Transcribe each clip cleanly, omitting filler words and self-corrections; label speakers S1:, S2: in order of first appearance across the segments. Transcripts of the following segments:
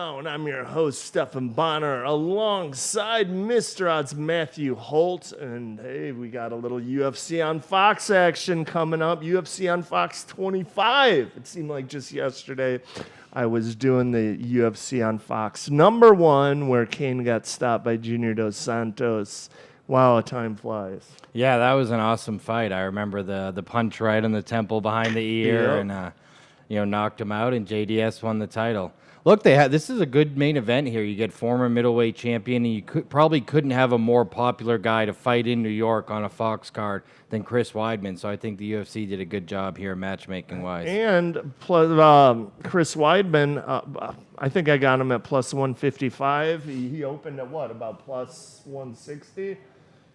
S1: Down. I'm your host, Stephan Bonnar, alongside Mr. Odds Matthew Holt. And hey, we got a little UFC on Fox action coming up. UFC on Fox 25. It seemed like just yesterday I was doing the UFC on Fox #1 where Kane got stopped by Junior Dos Santos. Wow, time flies.
S2: Yeah, that was an awesome fight. I remember the punch right on the temple behind the ear and knocked him out, and JDS won the title. Look, this is a good main event here. You get former middleweight champion, and you probably couldn't have a more popular guy to fight in New York on a Fox card than Chris Weidman. So I think the UFC did a good job here matchmaking-wise.
S1: And plus, Chris Weidman, I think I got him at plus 155. He opened at what, about plus 160?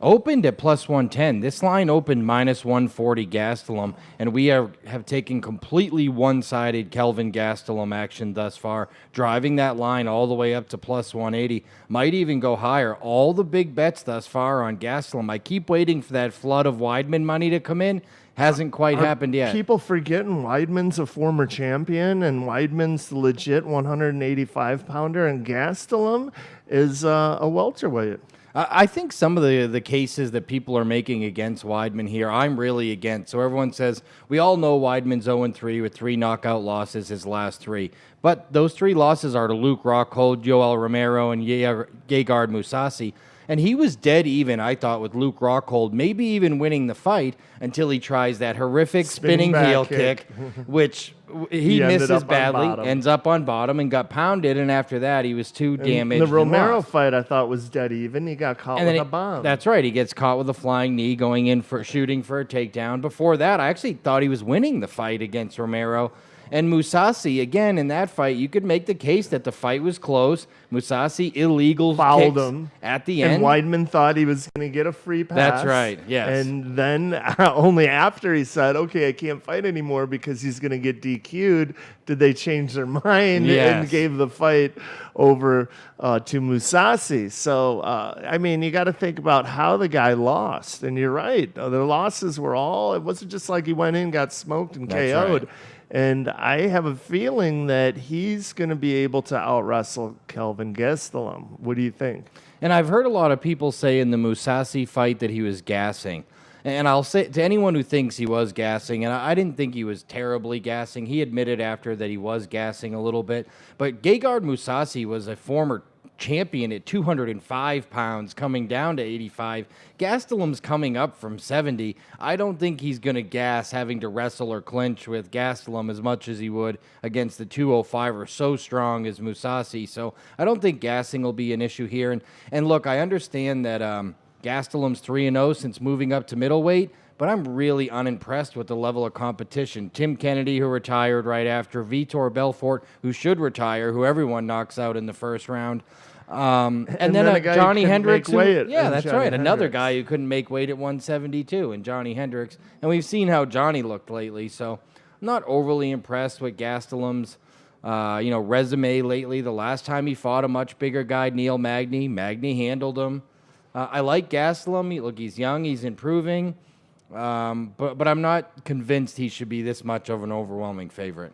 S2: Opened at plus 110. This line opened minus 140 Gastelum, and we have taken completely one-sided Kelvin Gastelum action thus far, driving that line all the way up to plus 180. Might even go higher. All the big bets thus far on Gastelum. I keep waiting for that flood of Weidman money to come in. Hasn't quite happened yet.
S1: People forgetting Weidman's a former champion, and Weidman's the legit 185-pounder, and Gastelum is a welterweight.
S2: I think some of the cases that people are making against Weidman here, I'm really against. So everyone says, we all know Weidman's 0-3 with 3 knockout losses his last 3. But those 3 losses are to Luke Rockhold, Yoel Romero, and Gegard Mousasi. And he was dead even, I thought, with Luke Rockhold, maybe even winning the fight until he tries that horrific spinning heel kick, which he misses badly, ends up on bottom, and got pounded. And after that, he was too damaged.
S1: The Romero fight, I thought, was dead even. He got caught with a bomb.
S2: That's right. He gets caught with a flying knee going in for shooting for a takedown. Before that, I actually thought he was winning the fight against Romero. And Mousasi, again, in that fight, you could make the case that the fight was close. Mousasi illegal
S1: fouled
S2: kicks
S1: him
S2: at the end.
S1: And Weidman thought he was going to get a free pass.
S2: That's right, yes.
S1: And then only after he said, okay, I can't fight anymore because he's going to get DQ'd, did they change their mind and gave the fight over to Mousasi. So, I mean, you got to think about how the guy lost. And you're right. The losses were all, it wasn't just like he went in, got smoked, and KO'd. Right. And I have a feeling that he's going to be able to out-wrestle Kelvin Gastelum. What do you think?
S2: And I've heard a lot of people say in the Mousasi fight that he was gassing. And I'll say to anyone who thinks he was gassing, and I didn't think he was terribly gassing. He admitted after that he was gassing a little bit. But Gegard Mousasi was a former champion at 205 pounds, coming down to 85. Gastelum's coming up from 70. I don't think he's going to gas having to wrestle or clinch with Gastelum as much as he would against the 205er, so strong as Mousasi. So I don't think gassing will be an issue here. And look, I understand that Gastelum's 3-0 since moving up to middleweight, but I'm really unimpressed with the level of competition. Tim Kennedy, who retired right after, Vitor Belfort, who should retire, who everyone knocks out in the first round. And then Johnny Hendricks. That's right. Another guy who couldn't make weight at 172, and Johnny Hendricks. And we've seen how Johnny looked lately, so I'm not overly impressed with Gastelum's resume lately. The last time he fought a much bigger guy, Neil Magny handled him. I like Gastelum. Look, he's young, he's improving. But I'm not convinced he should be this much of an overwhelming favorite.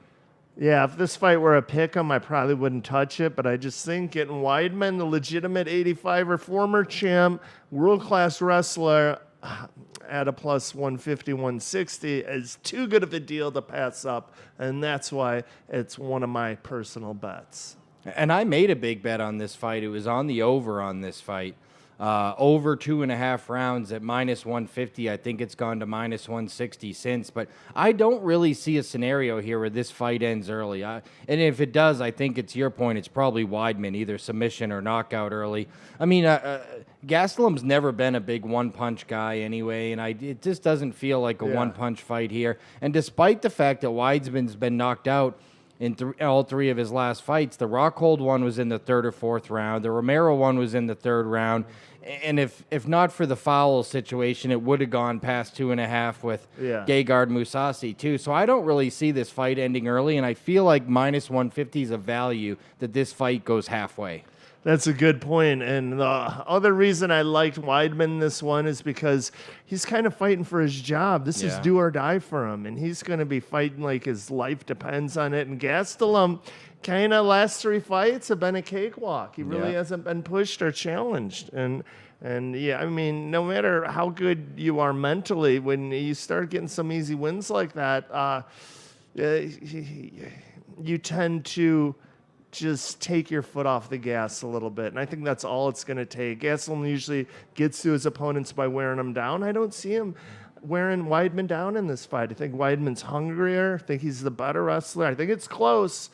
S1: Yeah, if this fight were a pick'em, I probably wouldn't touch it, but I just think getting Weidman, the legitimate 85er former champ, world-class wrestler, at a plus 150, 160 is too good of a deal to pass up, and that's why it's one of my personal bets.
S2: And I made a big bet on this fight. It was on the over on this fight. Over 2.5 rounds at minus 150. I think it's gone to minus 160 since, but I don't really see a scenario here where this fight ends early. And if it does, I think it's your point. It's probably Weidman, either submission or knockout early. I mean, Gastelum's never been a big one-punch guy anyway, and it just doesn't feel like a one-punch fight here. And despite the fact that Weidman's been knocked out in all 3 of his last fights, the Rockhold one was in the 3rd or 4th round. The Romero one was in the 3rd round. And if not for the foul situation, it would have gone past 2.5 with Gegard Mousasi too. So I don't really see this fight ending early, and I feel like minus 150 is a value that this fight goes halfway.
S1: That's a good point. And the other reason I liked Weidman this one is because he's kind of fighting for his job. This is do or die for him, and he's going to be fighting like his life depends on it. And Gastelum, kind of last 3 fights have been a cakewalk. He really hasn't been pushed or challenged. And yeah, I mean, no matter how good you are mentally, when you start getting some easy wins like that, you tend to just take your foot off the gas a little bit. And I think that's all it's going to take. Gastelum usually gets to his opponents by wearing them down. I don't see him wearing Weidman down in this fight. I think Weidman's hungrier. I think he's the better wrestler. I think it's close,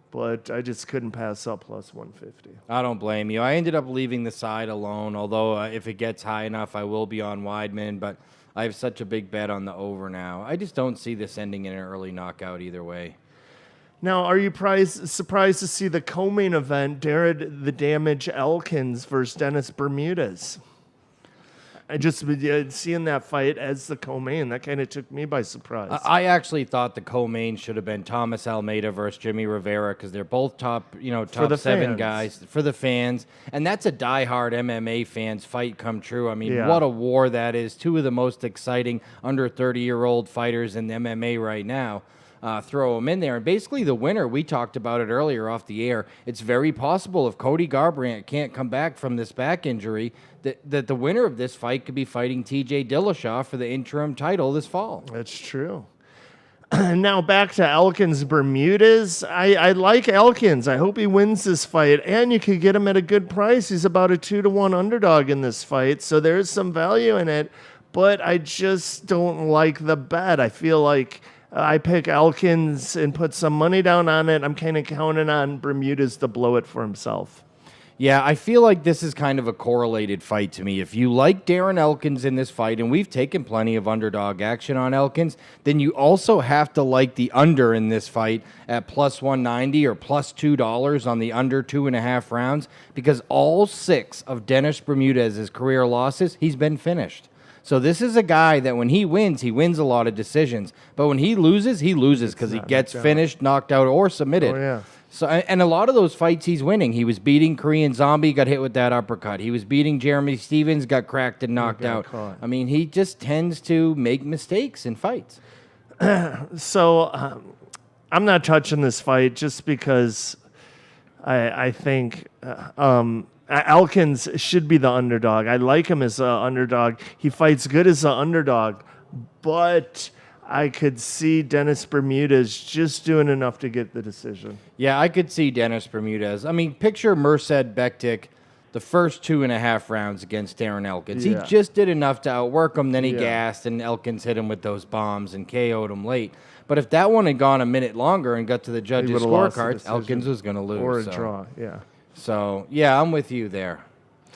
S1: but I just couldn't pass up plus 150.
S2: I don't blame you. I ended up leaving the side alone, although if it gets high enough, I will be on Weidman, but I have such a big bet on the over now. I just don't see this ending in an early knockout either way.
S1: Now, are you surprised to see the co-main event, Darren the Damage Elkins versus Dennis Bermudez? I just seeing that fight as the co-main, that kind of took me by surprise.
S2: I actually thought the co-main should have been Thomas Almeida versus Jimmy Rivera because they're both top 7
S1: fans.
S2: guys for the fans, and that's a diehard MMA fans fight come true. I mean, what a war that is! 2 of the most exciting under 30-year-old fighters in MMA right now. Throw them in there. And basically the winner, we talked about it earlier off the air, it's very possible if Cody Garbrandt can't come back from this back injury, that the winner of this fight could be fighting TJ Dillashaw for the interim title this fall.
S1: That's true. Now back to Elkins Bermudez. I like Elkins. I hope he wins this fight, and you could get him at a good price. He's about a 2-1 underdog in this fight, so there's some value in it, but I just don't like the bet. I feel like I pick Elkins and put some money down on it. I'm kind of counting on Bermudez to blow it for himself.
S2: Yeah, I feel like this is kind of a correlated fight to me. If you like Darren Elkins in this fight, and we've taken plenty of underdog action on Elkins, then you also have to like the under in this fight at plus 190 or plus $2 on the under 2.5 rounds, because all 6 of Dennis Bermudez's career losses, he's been finished. So this is a guy that when he wins a lot of decisions. But when he loses because he gets finished, knocked out, or submitted.
S1: Oh, yeah.
S2: So, and a lot of those fights he's winning. He was beating Korean Zombie, got hit with that uppercut. He was beating Jeremy Stevens, got cracked and knocked out.
S1: Caught.
S2: I mean, he just tends to make mistakes in fights.
S1: So I'm not touching this fight just because I think Elkins should be the underdog. I like him as an underdog. He fights good as an underdog, but I could see Dennis Bermudez just doing enough to get the decision.
S2: Yeah, I could see Dennis Bermudez. I mean, picture Merced Bektik the first 2.5 rounds against Darren Elkins.
S1: Yeah.
S2: He just did enough to outwork him, then he gassed, and Elkins hit him with those bombs and KO'd him late. But if that one had gone a minute longer and got to the judges' scorecards, Elkins was going to lose.
S1: Or a draw, yeah.
S2: So, yeah, I'm with you there.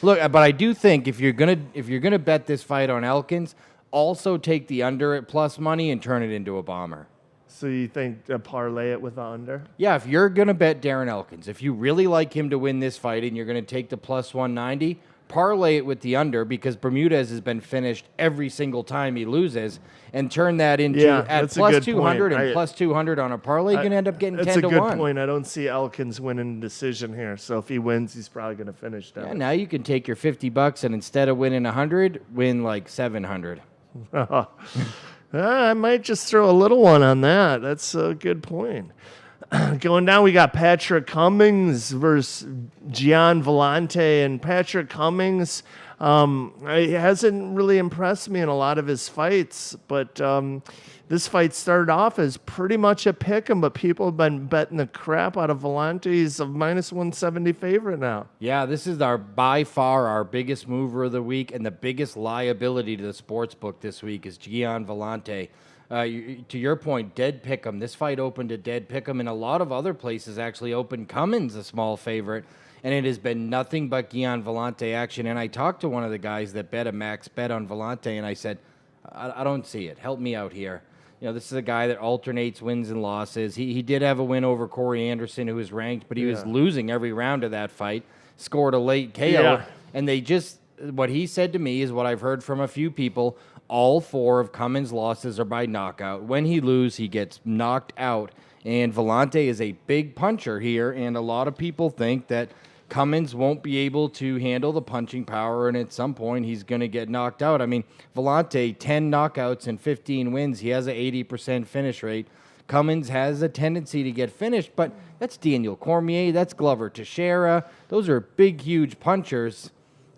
S2: Look, but I do think if you're gonna bet this fight on Elkins, also take the under at plus money and turn it into a bomber.
S1: So you think parlay it with the under?
S2: Yeah, if you're gonna bet Darren Elkins, if you really like him to win this fight and you're gonna take the plus 190, parlay it with the under because Bermudez has been finished every single time he loses, and turn that into at plus 200 and plus 200 on a parlay. You're gonna end up getting 10 to 1.
S1: That's a good point. I don't see Elkins winning the decision here. So if he wins, he's probably gonna finish down.
S2: Yeah, now you can take your $50 and instead of winning 100, win like 700.
S1: I might just throw a little one on that. That's a good point. Going down, we got Patrick Cummings versus Gian Volante. And Patrick Cummings he hasn't really impressed me in a lot of his fights. But this fight started off as pretty much a pick 'em, but people have been betting the crap out of Volante. He's a minus 170 favorite now.
S2: Yeah, this is by far our biggest mover of the week, and the biggest liability to the sports book this week is Gian Volante. To your point, dead pick'em. This fight opened a dead pick'em, and a lot of other places actually opened Cummins a small favorite, and it has been nothing but Gian Volante action. And I talked to one of the guys that bet a max bet on Volante, and I said, I don't see it. Help me out here. You know, this is a guy that alternates wins and losses. He did have a win over Corey Anderson, who was ranked, but he was losing every round of that fight. Scored a late KO, and what he said to me is what I've heard from a few people. All 4 of Cummins' losses are by knockout. When he loses, he gets knocked out. And Volante is a big puncher here, and a lot of people think that Cummings won't be able to handle the punching power, and at some point he's going to get knocked out. I mean, Volante, 10 knockouts and 15 wins. He has an 80% finish rate. Cummings has a tendency to get finished, but that's Daniel Cormier, that's Glover Teixeira. Those are big, huge punchers.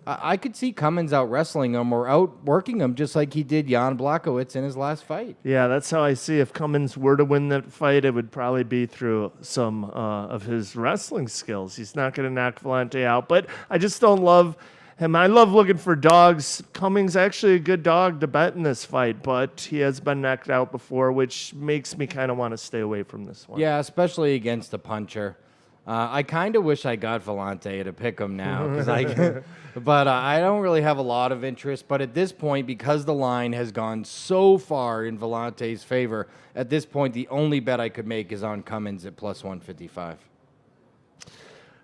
S2: I could see Cummings out wrestling him or out working him just like he did Jan Blachowicz in his last fight.
S1: Yeah, that's how I see. If Cummings were to win that fight, it would probably be through some of his wrestling skills. He's not going to knock Volante out, but I just don't love him. I love looking for dogs. Cummings actually a good dog to bet in this fight, but he has been knocked out before, which makes me kind of want to stay away from this one.
S2: Yeah, especially against a puncher. I kind of wish I got Volante to pick him now, but I don't really have a lot of interest. But at this point, because the line has gone so far in Volante's favor, at this point, the only bet I could make is on Cummings at plus 155.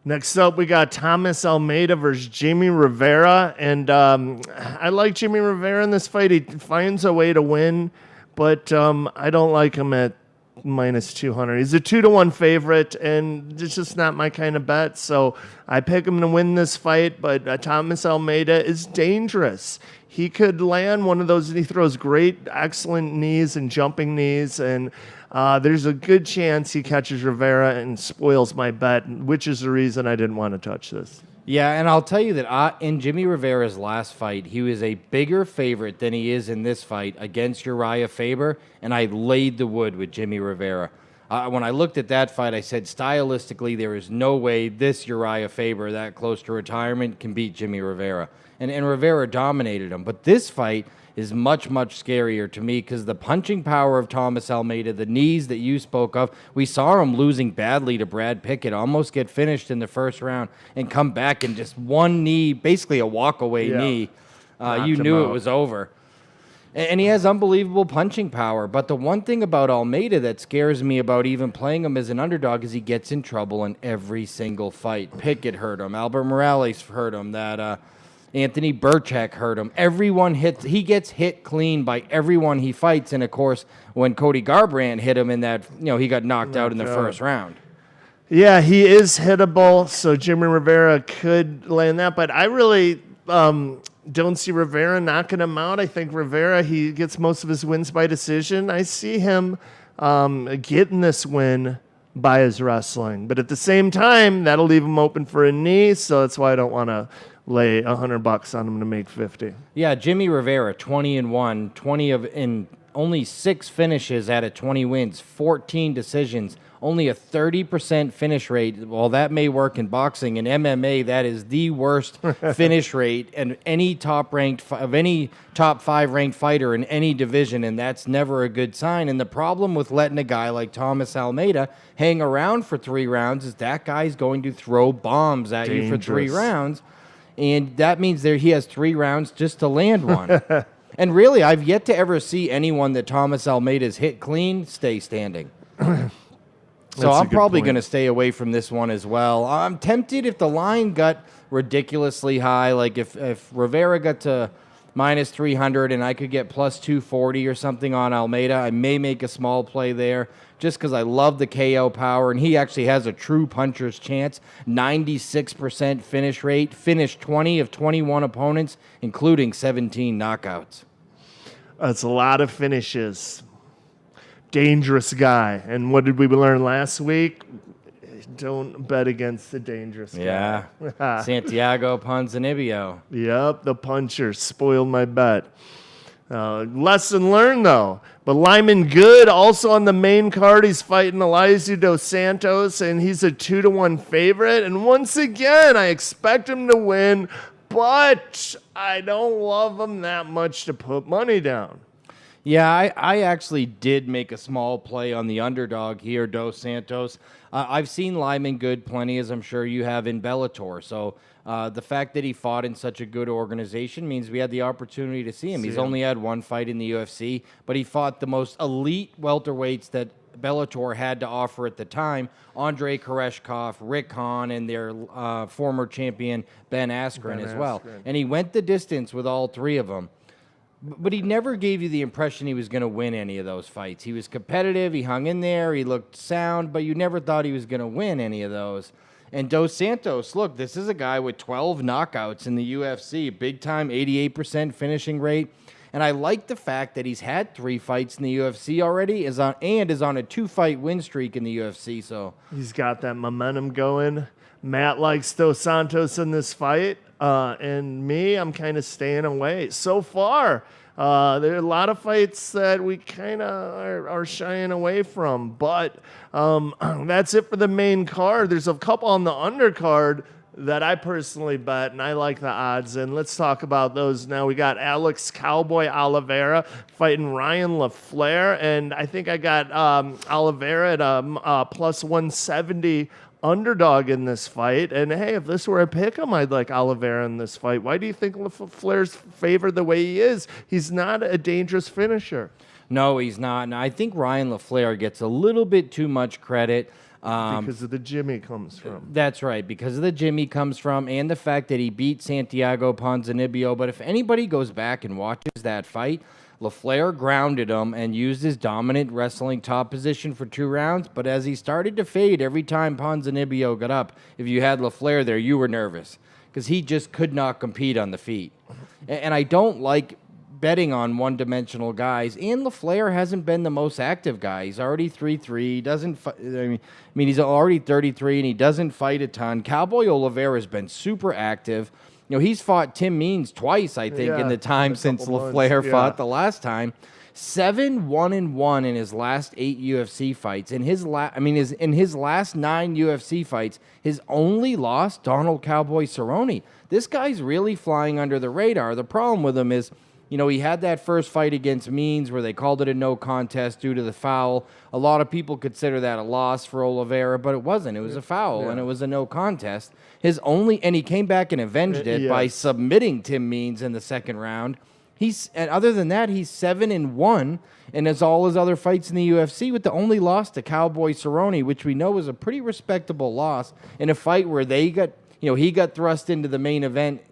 S1: Next up, we got Thomas Almeida versus Jamie Rivera, and I like Jamie Rivera in this fight. He finds a way to win, but I don't like him at minus 200. He's a 2-1 favorite, and it's just not my kind of bet. So I pick him to win this fight, but Thomas Almeida is dangerous. He could land one of those, and he throws great, excellent knees and jumping knees, and there's a good chance he catches Rivera and spoils my bet, which is the reason I didn't want to touch this.
S2: Yeah, and I'll tell you that in Jimmy Rivera's last fight, he was a bigger favorite than he is in this fight against Uriah Faber, and I laid the wood with Jimmy Rivera. When I looked at that fight, I said, stylistically, there is no way this Uriah Faber, that close to retirement, can beat Jimmy Rivera. And Rivera dominated him. But this fight is much, much scarier to me because the punching power of Thomas Almeida, the knees that you spoke of, we saw him losing badly to Brad Pickett, almost get finished in the first round and come back and just one knee, basically a walk-away knee. You knew it was over. And he has unbelievable punching power. But the one thing about Almeida that scares me about even playing him as an underdog is he gets in trouble in every single fight. Pickett hurt him. Albert Morales hurt him. Anthony Burchak hurt him. He gets hit clean by everyone he fights. And, of course, when Cody Garbrandt hit him in that, he got knocked out in the first round.
S1: Yeah, he is hittable, so Jimmy Rivera could land that. But I really don't see Rivera knocking him out. I think Rivera, he gets most of his wins by decision. I see him getting this win by his wrestling. But at the same time, that'll leave him open for a knee, so that's why I don't want to lay $100 on him to make 50.
S2: Yeah, Jimmy Rivera, 20-1, in only 6 finishes out of 20 wins, 14 decisions, only a 30% finish rate. Well, that may work in boxing. In MMA, that is the worst finish rate in any top 5 ranked fighter in any division, and that's never a good sign. And the problem with letting a guy like Thomas Almeida hang around for 3 rounds is that guy's going to throw bombs at you for 3 rounds. And that means he has 3 rounds just to land one. And really, I've yet to ever see anyone that Thomas Almeida's hit clean stay standing. So I'm probably going to stay away from this one as well. I'm tempted if the line got ridiculously high, like if Rivera got to minus 300 and I could get plus 240 or something on Almeida, I may make a small play there just because I love the KO power, and he actually has a true puncher's chance. 96% finish rate, finished 20 of 21 opponents, including 17 knockouts.
S1: That's a lot of finishes. Dangerous guy. And what did we learn last week? Don't bet against the dangerous guy.
S2: Yeah. Santiago Ponzinibbio.
S1: Yep, the puncher spoiled my bet. Lesson learned, though. But Lymangood, also on the main card, he's fighting Elizeu dos Santos, and he's a 2-1 favorite. And once again, I expect him to win, but I don't love him that much to put money down.
S2: Yeah, I actually did make a small play on the underdog here, Dos Santos. I've seen Lymangood plenty, as I'm sure you have, in Bellator. So the fact that he fought in such a good organization means we had the opportunity to see him. He's only had 1 fight in the UFC, but he fought the most elite welterweights that Bellator had to offer at the time: Andrei Koreshkov, Rick Hahn, and their former champion Ben Askren as well. And he went the distance with all 3 of them. But he never gave you the impression he was going to win any of those fights. He was competitive, he hung in there, he looked sound, but you never thought he was going to win any of those. And Dos Santos, look, this is a guy with 12 knockouts in the UFC, big time 88% finishing rate. And I like the fact that he's had 3 fights in the UFC already, is on a 2-fight win streak in the UFC. So
S1: he's got that momentum going. Matt likes Dos Santos in this fight, and me, I'm kind of staying away so far. There are a lot of fights that we kind of are shying away from, but that's it for the main card. There's a couple on the undercard that I personally bet, and I like the odds. And let's talk about those now. We got Alex Cowboy Oliveira fighting Ryan Lafleur, and I think I got Oliveira at a plus 170 underdog in this fight. And hey, if this were a pick'em, I'd like Oliveira in this fight. Why do you think Lafleur's favored the way he is? He's not a dangerous finisher.
S2: No, he's not. And I think Ryan Lafleur gets a little bit too much credit.
S1: Because of the gym he comes from.
S2: That's right, because of the gym he comes from and the fact that he beat Santiago Ponzinibbio. But if anybody goes back and watches that fight, Lafleur grounded him and used his dominant wrestling top position for 2 rounds. But as he started to fade every time Ponzinibbio got up, if you had Lafleur there, you were nervous because he just could not compete on the feet. And I don't like betting on one-dimensional guys, and Lafleur hasn't been the most active guy. He's already 3-3. He doesn't. I mean, he's already 33, and he doesn't fight a ton. Cowboy Oliveira has been super active. You know, he's fought Tim Means twice, I think, in the time since Lafleur fought the last time. 7-1-1 in his last 8 UFC fights. In his last 9 UFC fights, his only loss, Donald Cowboy Cerrone. This guy's really flying under the radar. The problem with him is, you know, he had that first fight against Means where they called it a no contest due to the foul. A lot of people consider that a loss for Oliveira, but it wasn't. It was a foul, and it was a no contest. And he came back and avenged it by submitting Tim Means in the second round. And other than that, he's 7-1, and as all his other fights in the UFC, with the only loss to Cowboy Cerrone, which we know is a pretty respectable loss in a fight where he got thrust into the main event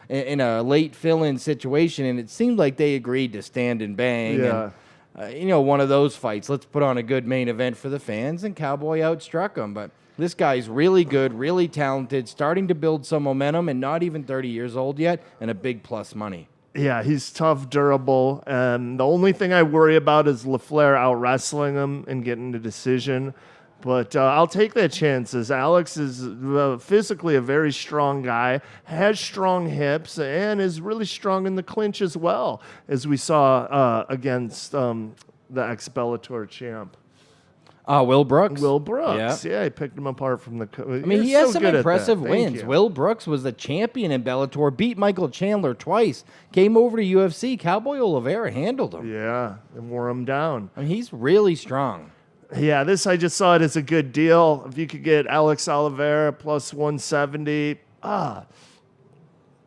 S2: in a late fill-in situation, and it seemed like they agreed to stand and bang.
S1: Yeah.
S2: And, one of those fights. Let's put on a good main event for the fans, and Cowboy outstruck him. But this guy's really good, really talented, starting to build some momentum, and not even 30 years old yet, and a big plus money.
S1: Yeah, he's tough, durable, and the only thing I worry about is Lafleur out-wrestling him and getting the decision. But I'll take that chance, as Alex is physically a very strong guy, has strong hips, and is really strong in the clinch as well, as we saw against the ex-Bellator champ.
S2: Will Brooks.
S1: Will Brooks. Yeah, he picked him apart from the...
S2: he has some impressive wins. Will Brooks was the champion in Bellator, beat Michael Chandler twice, came over to UFC. Cowboy Oliveira handled him.
S1: Yeah, and wore him down.
S2: He's really strong.
S1: Yeah, I just saw it as a good deal. If you could get Alex Oliveira plus 170,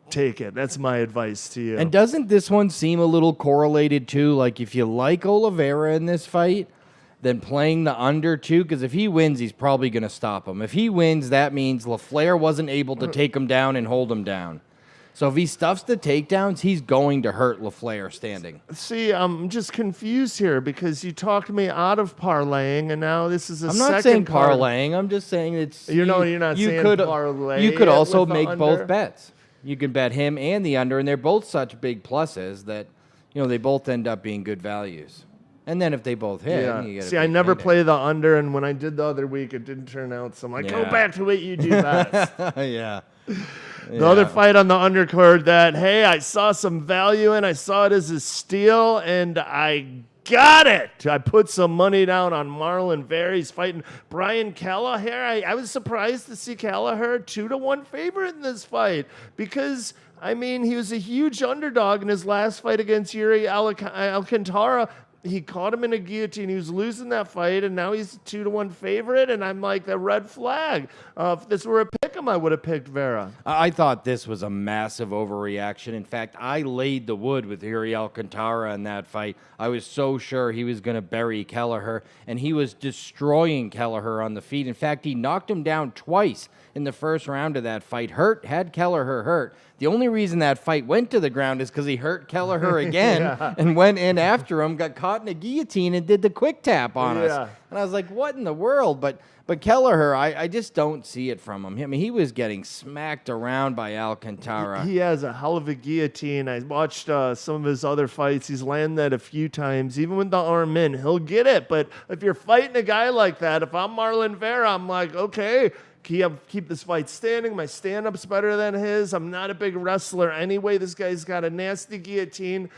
S1: take it. That's my advice to you.
S2: And doesn't this one seem a little correlated too? Like if you like Oliveira in this fight, then playing the under too, because if he wins, he's probably going to stop him. If he wins, that means Lafleur wasn't able to take him down and hold him down. So if he stuffs the takedowns, he's going to hurt Lafleur standing.
S1: See, I'm just confused here because you talked me out of parlaying, and now this is a second.
S2: I'm not saying parlaying. I'm just saying it's.
S1: You're not saying parlay.
S2: You could also make both bets. You can bet him and the under, and they're both such big pluses that they both end up being good values. And then if they both hit, you get
S1: See, I never play the under, and when I did the other week, it didn't turn out. So I'm like, go back to what you do best.
S2: Yeah.
S1: The other fight on the undercard that, hey, I saw some value in. I saw it as a steal, and I got it. I put some money down on Marlon Vera. He's fighting Brian Kelleher. I was surprised to see Kelleher 2-1 favorite in this fight because, he was a huge underdog in his last fight against Yuri Alcantara. He caught him in a guillotine. He was losing that fight, and now he's a 2-1 favorite, and I'm like, the red flag. If this were a pick'em, I would have picked Vera.
S2: I thought this was a massive overreaction. In fact, I laid the wood with Yuri Alcantara in that fight. I was so sure he was going to bury Kelleher, and he was destroying Kelleher on the feet. In fact, he knocked him down twice in the first round of that fight. Had Kelleher hurt. The only reason that fight went to the ground is because he hurt Kelleher again and went in after him, got caught in a guillotine, and did the quick tap on us. And I was like, what in the world? But Kelleher, I just don't see it from him. I mean, he was getting smacked around by Alcantara.
S1: He has a hell of a guillotine. I watched some of his other fights. He's landed that a few times. Even with the arm in, he'll get it. But if you're fighting a guy like that, if I'm Marlon Vera, I'm like, okay, keep this fight standing. My stand-up's better than his. I'm not a big wrestler anyway. This guy's got a nasty guillotine.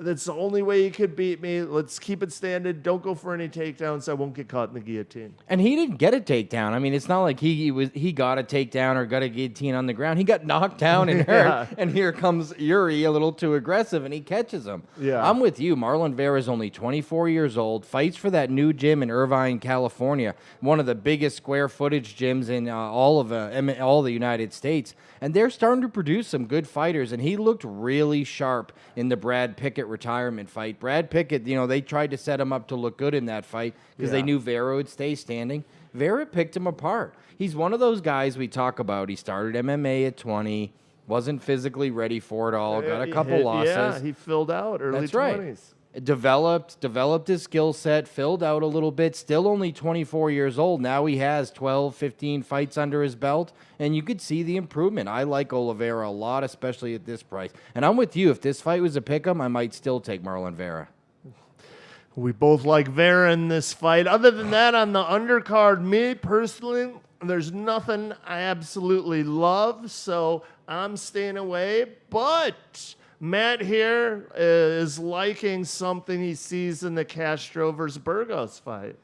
S1: That's the only way he could beat me. Let's keep it standing. Don't go for any takedowns. I won't get caught in the guillotine.
S2: And he didn't get a takedown. I mean, it's not like he got a takedown or got a guillotine on the ground. He got knocked down and hurt. And here comes Yuri, a little too aggressive, and he catches him.
S1: Yeah.
S2: I'm with you. Marlon Vera is only 24 years old, fights for that new gym in Irvine, California, one of the biggest square footage gyms in all the United States. And they're starting to produce some good fighters, and he looked really sharp in the Brad Pickett retirement fight. Brad Pickett, they tried to set him up to look good in that fight because they knew Vera would stay standing. Vera picked him apart. He's one of those guys we talk about. He started MMA at 20, wasn't physically ready for it all, got a couple losses.
S1: Yeah, he filled out early 20s.
S2: Right. Developed his skill set, filled out a little bit, still only 24 years old. Now he has 12, 15 fights under his belt, and you could see the improvement. I like Oliveira a lot, especially at this price. And I'm with you. If this fight was a pick'em, I might still take Marlon Vera.
S1: We both like Vera in this fight. Other than that, on the undercard, me personally, there's nothing I absolutely love, so I'm staying away. But Matt here is liking something he sees in the Castro versus Burgos fight.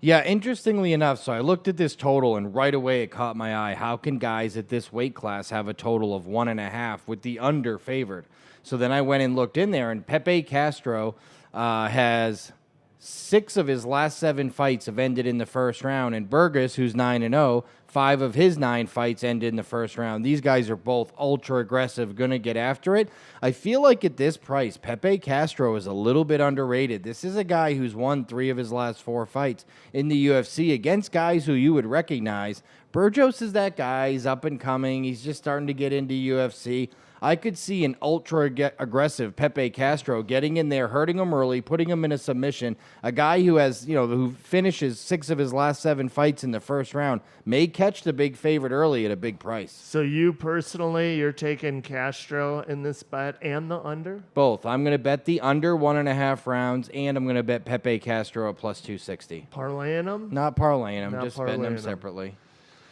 S2: Yeah, interestingly enough, so I looked at this total, and right away it caught my eye. How can guys at this weight class have a total of 1.5 with the under favored? So then I went and looked in there, and Pepe Castro has 6 of his last 7 fights have ended in the first round, and Burgos, who's 9-0, 5 of his 9 fights ended in the first round. These guys are both ultra aggressive, going to get after it. I feel like at this price, Pepe Castro is a little bit underrated. This is a guy who's won 3 of his last 4 fights in the UFC against guys who you would recognize. Burgos is that guy. He's up and coming. He's just starting to get into UFC. I could see an ultra-aggressive Pepe Castro getting in there, hurting him early, putting him in a submission. A guy who has, who finishes 6 of his last 7 fights in the first round may catch the big favorite early at a big price.
S1: So you personally, you're taking Castro in this bet and the under?
S2: Both. I'm going to bet the under 1.5 rounds, and I'm going to bet Pepe Castro at plus 260.
S1: Parlaying them?
S2: Not parlaying them, just betting them separately.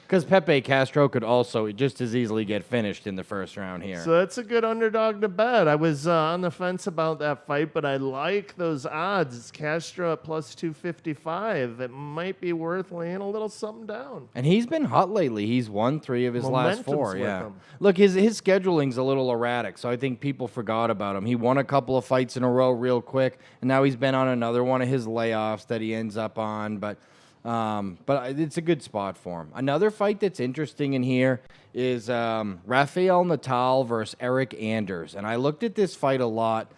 S2: Because Pepe Castro could also just as easily get finished in the first round here.
S1: So that's a good underdog to bet. I was on the fence about that fight, but I like those odds. It's Castro at plus 255. It might be worth laying a little something down.
S2: And he's been hot lately. He's won 3 of his last 4. Yeah. Look, his scheduling's a little erratic, so I think people forgot about him. He won a couple of fights in a row real quick, and now he's been on another one of his layoffs that he ends up on, but it's a good spot for him. Another fight that's interesting in here is Rafael Natal versus Eric Anders. And I looked at this fight a lot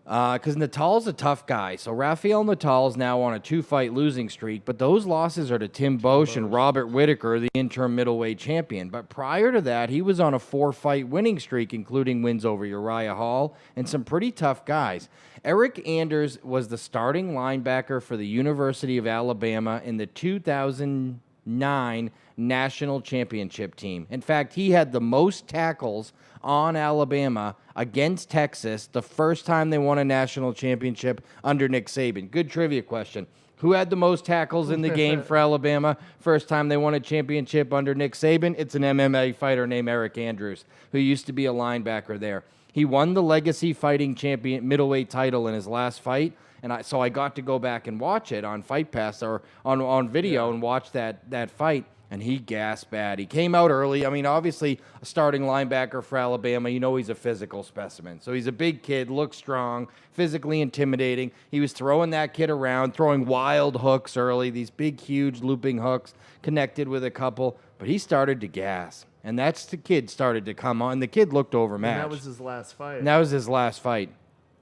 S2: because Natal's a tough guy. So Rafael Natal's now on a 2-fight losing streak, but those losses are to Tim Boesch and Robert Whittaker, the interim middleweight champion. But prior to that, he was on a 4-fight winning streak, including wins over Uriah Hall and some pretty tough guys. Eric Anders was the starting linebacker for the University of Alabama in the 2009 national championship team. In fact, he had the most tackles on Alabama against Texas the first time they won a national championship under Nick Saban. Good trivia question. Who had the most tackles in the game for Alabama first time they won a championship under Nick Saban? It's an MMA fighter named Eric Andrews, who used to be a linebacker there. He won the Legacy Fighting Champion middleweight title in his last fight, and so I got to go back and watch it on Fight Pass or on video and watch that fight, and he gassed bad. He came out early. I mean, obviously, a starting linebacker for Alabama, he's a physical specimen. So he's a big kid, looks strong, physically intimidating. He was throwing that kid around, throwing wild hooks early, these big, huge looping hooks, connected with a couple, but he started to gas. And that's the kid started to come on. The kid looked overmatched.
S1: And that was his last fight.
S2: And that was his last fight.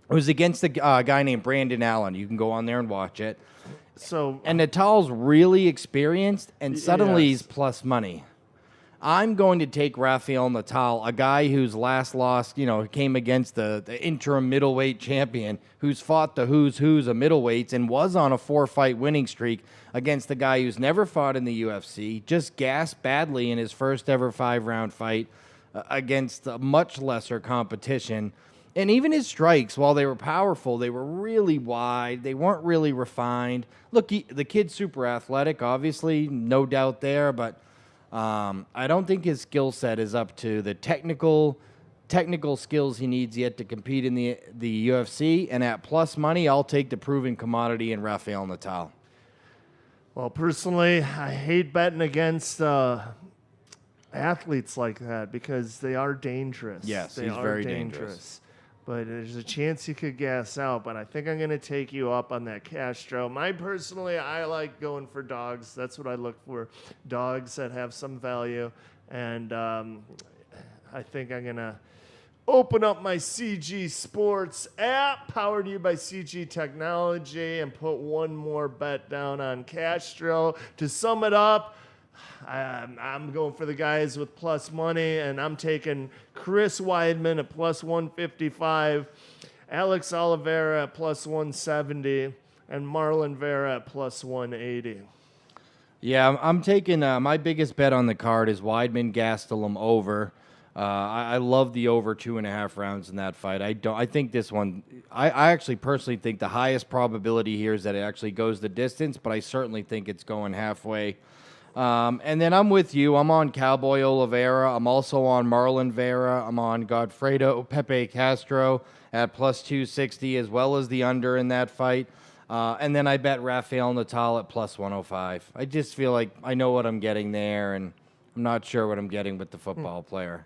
S2: It was against a guy named Brandon Allen. You can go on there and watch it. And Natal's really experienced, and suddenly he's plus money. I'm going to take Rafael Natal, a guy whose last loss, came against the interim middleweight champion, who's fought the who's of middleweights and was on a 4-fight winning streak against the guy who's never fought in the UFC, just gassed badly in his first ever 5-round fight against a much lesser competition. And even his strikes, while they were powerful, they were really wide. They weren't really refined. Look, the kid's super athletic, obviously, no doubt there, but I don't think his skill set is up to the technical skills he needs yet to compete in the UFC. And at plus money, I'll take the proven commodity in Rafael Natal.
S1: Well, personally, I hate betting against athletes like that because they are dangerous.
S2: Yes,
S1: they
S2: he's
S1: are
S2: very dangerous.
S1: But there's a chance you could gas out. But I think I'm going to take you up on that Castro. Personally, I like going for dogs. That's what I look for, dogs that have some value. And I think I'm going to open up my CG Sports app, powered to you by CG Technology, and put one more bet down on Castro. To sum it up, I'm going for the guys with plus money, and I'm taking Chris Weidman at plus 155, Alex Oliveira at plus 170, and Marlon Vera at plus 180.
S2: Yeah, I'm taking my biggest bet on the card is Weidman Gastelum over. I love the over 2.5 rounds in that fight. I think this one. I actually personally think the highest probability here is that it actually goes the distance, but I certainly think it's going halfway. And then I'm with you. I'm on Cowboy Oliveira. I'm also on Marlon Vera. I'm on Godfredo Pepe Castro at plus 260, as well as the under in that fight. And then I bet Rafael Natal at plus 105. I just feel like I know what I'm getting there, and I'm not sure what I'm getting with the football player.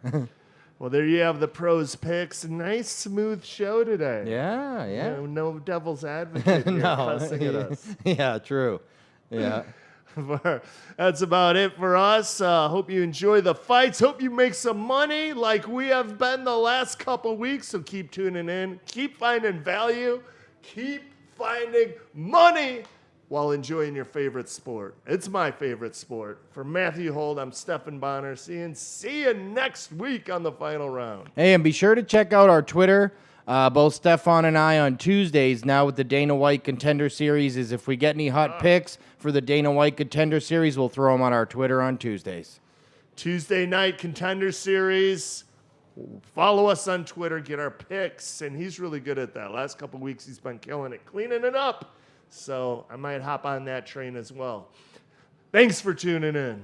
S1: Well, there you have the pros picks. Nice, smooth show today.
S2: Yeah.
S1: No devil's advocate here cussing at us.
S2: Yeah, true. Yeah.
S1: That's about it for us. Hope you enjoy the fights. Hope you make some money like we have been the last couple weeks. So keep tuning in. Keep finding value. Keep finding money while enjoying your favorite sport. It's my favorite sport. For Matthew Holt, I'm Stephan Bonnar. See you next week on the final round.
S2: Hey, and be sure to check out our Twitter. Both Stephan and I on Tuesdays now with the Dana White Contender Series is if we get any hot picks for the Dana White Contender Series, we'll throw them on our Twitter on Tuesdays.
S1: Tuesday night Contender Series. Follow us on Twitter, get our picks, and he's really good at that. Last couple weeks he's been killing it, cleaning it up. So I might hop on that train as well. Thanks for tuning in.